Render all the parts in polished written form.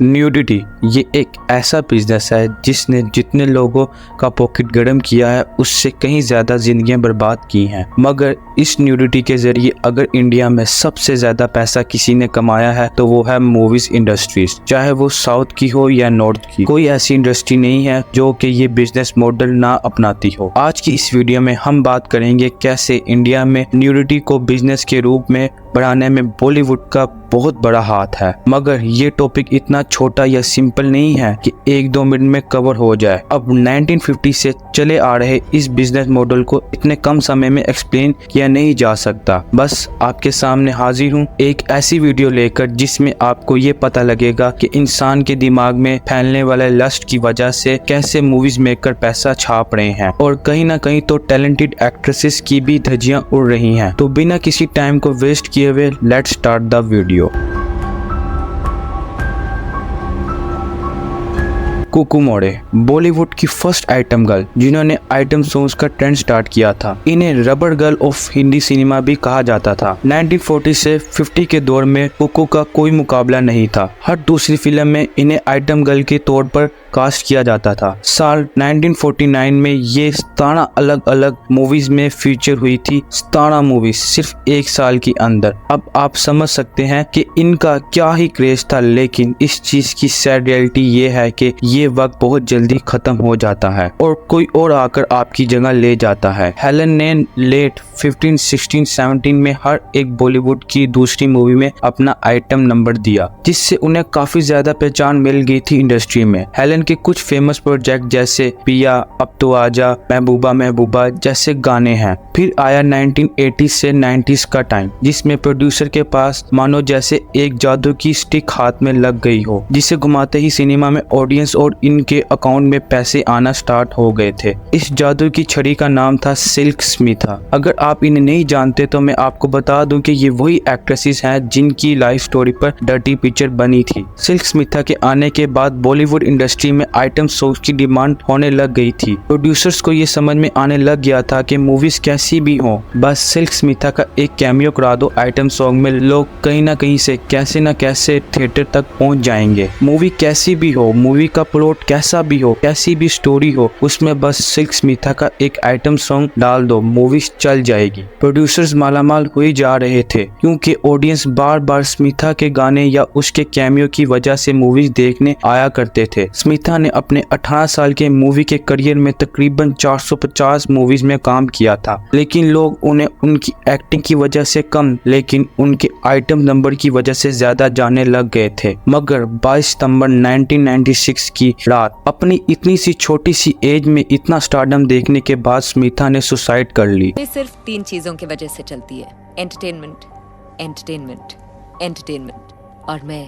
Nudity ये एक ऐसा बिजनेस है जिसने जितने लोगों का पॉकेट गर्म किया है उससे कहीं ज़्यादा जिंदगियां बर्बाद की हैं। मगर इस न्यूडिटी के ज़रिए अगर इंडिया में सबसे ज़्यादा पैसा किसी ने कमाया है तो वो है मूवीज़ इंडस्ट्रीज, चाहे वो साउथ की हो या नॉर्थ की। कोई ऐसी इंडस्ट्री नहीं है जो कि ये बिजनेस मॉडल ना अपनाती हो। आज की इस वीडियो में हम बात करेंगे कैसे इंडिया में न्यूडिटी को बिजनेस के रूप में बढ़ाने में बॉलीवुड का बहुत बड़ा हाथ है। मगर ये टॉपिक इतना छोटा या सिंपल नहीं है कि 1-2 मिनट में कवर हो जाए। अब 1950 से चले आ रहे इस बिजनेस मॉडल को इतने कम समय में एक्सप्लेन किया नहीं जा सकता। बस आपके सामने हाजिर हूँ एक ऐसी वीडियो लेकर जिसमें आपको ये पता लगेगा कि इंसान के दिमाग में फैलने वाले लस्ट की वजह से कैसे मूवीज मेकर पैसा छाप रहे हैं और कहीं ना कहीं तो टैलेंटेड एक्ट्रेसेस की भी धज्जियां उड़ रही हैं। तो बिना किसी टाइम को वेस्ट किए हुए let's start the video. Cuckoo Moray Bollywood की फर्स्ट आइटम गर्ल जिन्होंने आइटम सॉन्ग्स का ट्रेंड स्टार्ट किया था। इन्हें rubber girl of Hindi cinema भी कहा जाता था। 1940 से 50 के दौर में कुकू का कोई मुकाबला नहीं था। हर दूसरी फिल्म में इन्हें आइटम गर्ल के तौर पर कास्ट किया जाता था। साल 1949 में ये 17 अलग अलग मूवीज में फीचर हुई थी। 17 मूवीज सिर्फ एक साल के अंदर। अब आप समझ सकते हैं कि इनका क्या ही क्रेज था। लेकिन इस चीज की सैड रियलिटी ये है कि ये वक्त बहुत जल्दी खत्म हो जाता है और कोई और आकर आपकी जगह ले जाता है। हेलन ने लेट 15, 16, 17 में हर एक बॉलीवुड की दूसरी मूवी में अपना आइटम नंबर दिया, जिससे उन्हें काफी ज्यादा पहचान मिल गई थी इंडस्ट्री में। हेलन के कुछ फेमस प्रोजेक्ट जैसे पिया, अब तो आजा, महबूबा महबूबा जैसे गाने हैं। फिर आया 1980 से 90s का टाइम, जिसमें प्रोड्यूसर के पास मानो जैसे एक जादू की स्टिक हाथ में लग गई हो, जिसे घुमाते ही सिनेमा में ऑडियंस और इनके अकाउंट में पैसे आना स्टार्ट हो गए थे। इस जादू की छड़ी का नाम था सिल्क स्मिथा। अगर आप इन्हें नहीं जानते तो मैं आपको बता दूं कि ये वही एक्ट्रेसेस हैं जिनकी लाइफ स्टोरी पर डर्टी पिक्चर बनी थी। सिल्क स्मिथा के आने के बाद बॉलीवुड इंडस्ट्री में आइटम सॉन्ग की डिमांड होने लग गई थी। प्रोड्यूसर्स को ये समझ में आने लग गया था कि मूवीज कैसी भी हो, बस सिल्क स्मिथा का एक कैमियो करा दो आइटम सॉन्ग में, लोग कहीं ना कहीं से कैसे न कैसे थिएटर तक पहुंच जाएंगे। मूवी कैसी भी हो, मूवी का प्लॉट कैसा भी हो, कैसी भी स्टोरी हो, उसमें बस सिल्क स्मिथा का एक आइटम सॉन्ग डाल दो, मूवी चल जाएगी। प्रोड्यूसर्स मालामाल हुए जा रहे थे क्योंकि ऑडियंस बार बार स्मिथा के गाने या उसके कैमियो की वजह से मूवीज देखने आया करते थे। स्मिथा ने अपने 18 साल के मूवी के करियर में तकरीबन 450 मूवीज में काम किया था, लेकिन लोग उन्हें उनकी एक्टिंग की वजह से कम, लेकिन उनके आइटम नंबर की वजह से ज्यादा जाने लग गए थे। मगर 22 सितंबर 1996 की रात अपनी इतनी सी छोटी सी एज में इतना स्टारडम देखने के बाद स्मिथा ने सुसाइड कर ली। ये सिर्फ 3 चीजों की वजह से चलती है, एंटरटेनमेंट, एंटरटेनमेंट, एंटरटेनमेंट और मैं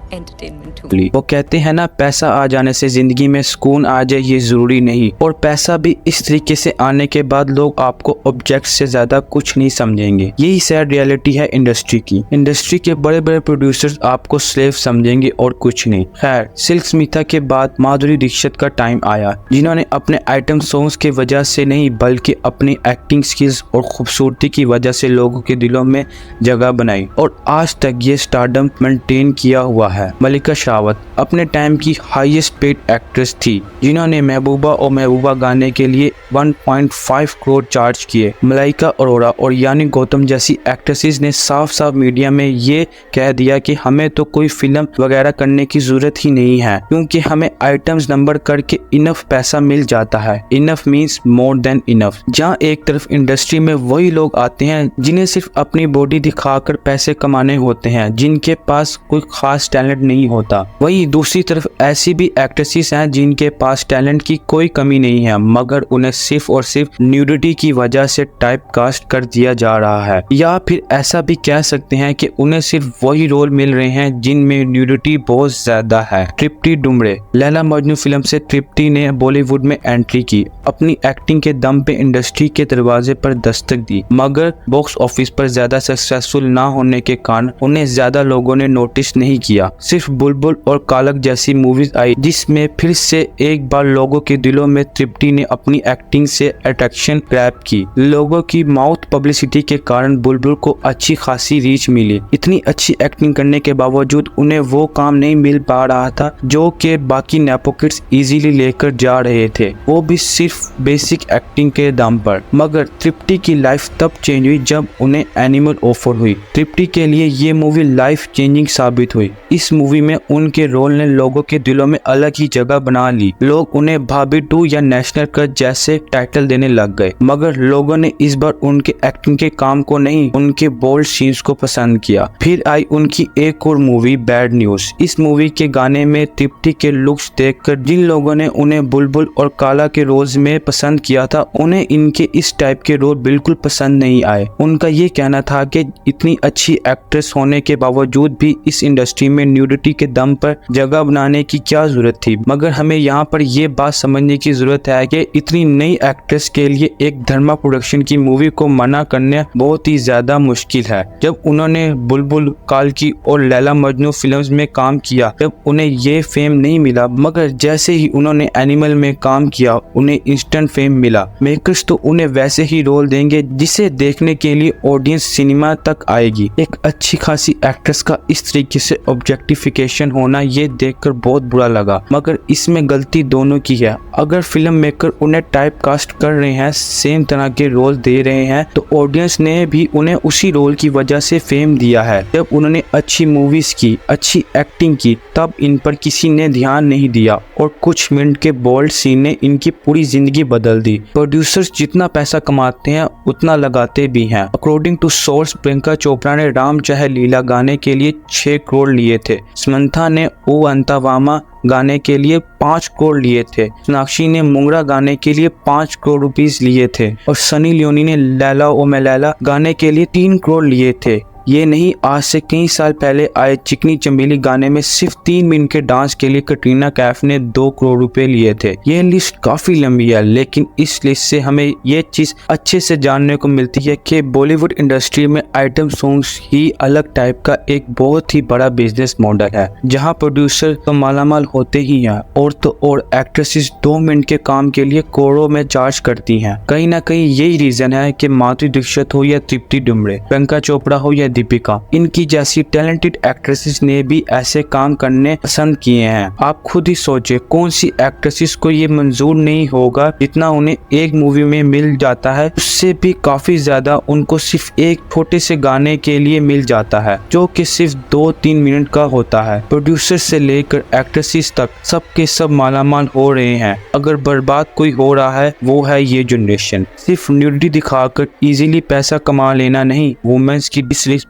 एंटरटेनमेंट हूँ। वो कहते हैं ना, पैसा आ जाने से जिंदगी में सुकून आ जाए ये जरूरी नहीं। और पैसा भी इस तरीके से आने के बाद लोग आपको ऑब्जेक्ट से ज्यादा कुछ नहीं समझेंगे। यही सैड रियलिटी है इंडस्ट्री की। इंडस्ट्री के बड़े बड़े प्रोड्यूसर्स आपको स्लेव समझेंगे और कुछ नहीं। खैर, सिल्क स्मिथा के बाद माधुरी दीक्षित का टाइम आया, जिन्होंने अपने आइटम सॉन्ग्स के वजह से नहीं बल्कि अपनी एक्टिंग स्किल्स और खूबसूरती की वजह से लोगों के दिलों में जगह बनाई और आज तक ये स्टारडम मेंटेन किया हुआ है। मल्लिका शेरावत अपने टाइम की हाईएस्ट पेड एक्ट्रेस थी, जिन्होंने महबूबा और महबूबा गाने के लिए 1.5 करोड़ चार्ज किए। मलाइका अरोड़ा और यानी गौतम जैसी एक्ट्रेसेस ने साफ साफ मीडिया में ये कह दिया कि हमें तो कोई फिल्म वगैरह करने की जरूरत ही नहीं है, क्योंकि हमें आइटम्स नंबर करके इनफ पैसा मिल जाता है। Enough means more than enough. जहाँ एक तरफ इंडस्ट्री में वही लोग आते हैं जिन्हें सिर्फ अपनी बॉडी दिखाकर पैसे कमाने होते हैं, जिनके पास कोई खास टैलेंट नहीं होता। वही दूसरी तरफ ऐसी भी एक्ट्रेसेस हैं जिनके पास टैलेंट की कोई कमी नहीं है, मगर उन्हें सिर्फ और सिर्फ न्यूडिटी की वजह से टाइप कास्ट कर दिया जा रहा है। या फिर ऐसा भी कह सकते हैं कि उन्हें सिर्फ वही रोल मिल रहे हैं जिनमें न्यूडिटी बहुत ज्यादा है। तृप्ति डुमरे, लैला मजनू फिल्म से तृप्ति ने बॉलीवुड में एंट्री की, अपनी एक्टिंग के दम पे इंडस्ट्री के दरवाजे पर दस्तक दी, मगर बॉक्स ऑफिस पर ज्यादा सक्सेसफुल ना होने के कारण उन्हें ज्यादा लोगों ने नोटिस नहीं किया। सिर्फ बुलबुल और कालक जैसी मूवीज आई जिसमें फिर से एक बार लोगों के दिलों में तृप्ति ने अपनी एक्टिंग से अट्रैक्शन ग्रैब की। लोगों की माउथ पब्लिसिटी के कारण बुलबुल को अच्छी खासी रीच मिली। इतनी अच्छी एक्टिंग करने के बावजूद उन्हें वो काम नहीं मिल पा रहा था जो कि बाकी नेपो किड्स इजीली लेकर जा रहे थे, वो भी सिर्फ बेसिक एक्टिंग के दम पर। मगर तृप्ति की लाइफ तब चेंज हुई जब उन्हें एनिमल ऑफर हुई। तृप्ति के लिए ये मूवी लाइफ चेंजिंग साबित हुई। इस मूवी में उनके रोल ने लोगों के दिलों में अलग ही जगह बना ली। लोग उन्हें भाभी 2 या नेशनल क्रश जैसे टाइटल देने लग गए, मगर लोगों ने इस बार उनके एक्टिंग के काम को नहीं, उनके बोल्ड सीन्स को पसंद किया। फिर आई उनकी एक और मूवी बैड न्यूज। इस मूवी के गाने में तृप्ति के लुक्स देखकर जिन लोगों ने उन्हें बुलबुल और काला के रोल्स में पसंद किया था, उन्हें इनके इस टाइप के रोल बिल्कुल पसंद नहीं आए। उनका ये कहना था कि इतनी अच्छी एक्ट्रेस होने के बावजूद भी इस इंडस्ट्री में न्यूडिटी के दम पर जगह बनाने की क्या जरूरत थी। मगर हमें यहाँ पर यह बात समझने की जरूरत है कि इतनी नई एक्ट्रेस के लिए एक धर्मा प्रोडक्शन की मूवी को मना करना बहुत ही ज्यादा मुश्किल है। जब उन्होंने बुलबुल, काल्की और लैला मजनू फिल्म्स में काम किया तब उन्हें ये फेम नहीं मिला, मगर जैसे ही उन्होंने एनिमल में काम किया उन्हें इंस्टेंट फेम मिला। मेकर्स तो उन्हें वैसे ही रोल देंगे जिसे देखने के लिए ऑडियंस सिनेमा तक आएगी। एक अच्छी खासी एक्ट्रेस का इस तरीके से ऑब्जेक्टिफिकेशन होना ये देखकर बहुत बुरा लगा, मगर इसमें गलती दोनों की है। अगर फिल्म मेकर उन्हें टाइप कास्ट कर रहे हैं, सेम तरह के रोल दे रहे हैं, तो ऑडियंस ने भी उन्हें उसी रोल की वजह से फेम दिया है। जब उन्होंने अच्छी मूवीज की, अच्छी एक्टिंग की, तब इन पर किसी ने ध्यान नहीं दिया और कुछ मिनट के बोल्ड सीन ने इनकी पूरी जिंदगी बदल दी। प्रोड्यूसर्स जितना पैसा कमाते हैं उतना लगाते भी हैं। According to source, Priyanka Chopra ने राम चाहे लीला गाने के लिए 6 करोड़ लिए थे। समंथा ने ओ अंतावामा गाने के लिए 5 करोड़ लिए थे। सोनाक्षी ने मुंगरा गाने के लिए 5 करोड़ रुपीस लिए थे और सनी लियोनी ने लैला ओ मैं लैला गाने के लिए 3 करोड़ लिए थे। ये नहीं, आज से कई साल पहले आए चिकनी चमेली गाने में सिर्फ 3 मिनट के डांस के लिए कटरीना कैफ ने 2 करोड़ रुपए लिए थे। ये लिस्ट काफी लंबी है, लेकिन इस लिस्ट से हमें ये चीज अच्छे से जानने को मिलती है कि बॉलीवुड इंडस्ट्री में आइटम सॉन्ग्स ही अलग टाइप का एक बहुत ही बड़ा बिजनेस मॉडल है, जहाँ प्रोड्यूसर तो मालामाल होते ही हैं और एक्ट्रेसेस 2 मिनट के काम के लिए करोड़ों में चार्ज करती हैं। कहीं ना कहीं यही रीजन है कि माधुरी दीक्षित हो या तृप्ति डिमरे, प्रियंका चोपड़ा हो या दीपिका, इनकी जैसी टैलेंटेड एक्ट्रेसेस ने भी ऐसे काम करने पसंद किए हैं। आप खुद ही सोचे कौन सी एक्ट्रेसेस को ये मंजूर नहीं होगा जितना उन्हें एक मूवी में मिल जाता है, उससे भी काफी ज्यादा उनको सिर्फ एक छोटे से गाने के लिए मिल जाता है जो कि सिर्फ 2-3 मिनट का होता है। प्रोड्यूसर से लेकर एक्ट्रेसेस तक सबके सब मालामाल हो रहे हैं। अगर बर्बाद कोई हो रहा है वो है ये जनरेशन। सिर्फ न्यूडिटी दिखाकर इजीली पैसा कमा लेना नहीं, वुमेन्स की डिसरिस्पेक्ट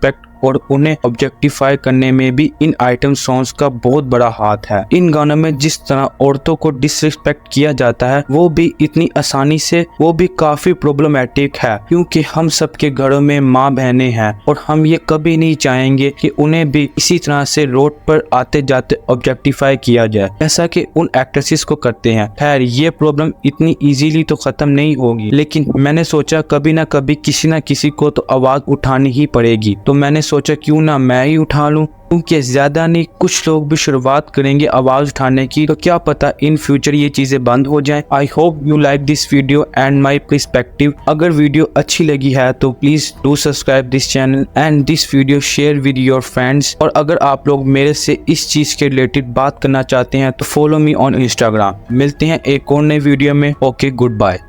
और उन्हें ऑब्जेक्टिफाई करने में भी इन आइटम सॉन्ग्स का बहुत बड़ा हाथ है। इन गानों में जिस तरह औरतों को डिसरिस्पेक्ट किया जाता है वो भी इतनी आसानी से, वो भी काफी प्रॉब्लमेटिक है, क्योंकि हम सबके घरों में माँ बहनें हैं और हम ये कभी नहीं चाहेंगे कि उन्हें भी इसी तरह से रोड पर आते जाते ऑब्जेक्टिफाई किया जाए जैसा कि उन एक्ट्रेसेस को करते हैं। खैर, ये प्रॉब्लम इतनी इजीली तो खत्म नहीं होगी, लेकिन मैंने सोचा कभी ना कभी किसी ना किसी को तो आवाज उठानी ही पड़ेगी, तो मैंने सोचा क्यों ना मैं ही उठा लूं, क्योंकि ज्यादा नहीं कुछ लोग भी शुरुआत करेंगे आवाज उठाने की, तो क्या पता इन फ्यूचर ये चीजें बंद हो जाएं। I hope you like this video and my perspective. अगर वीडियो अच्छी लगी है तो please do subscribe this channel and this video share with your friends. और अगर आप लोग मेरे से इस चीज के रिलेटेड बात करना चाहते हैं तो फॉलो मी ऑन इंस्टाग्राम। मिलते हैं एक और नए वीडियो में। Okay, good bye.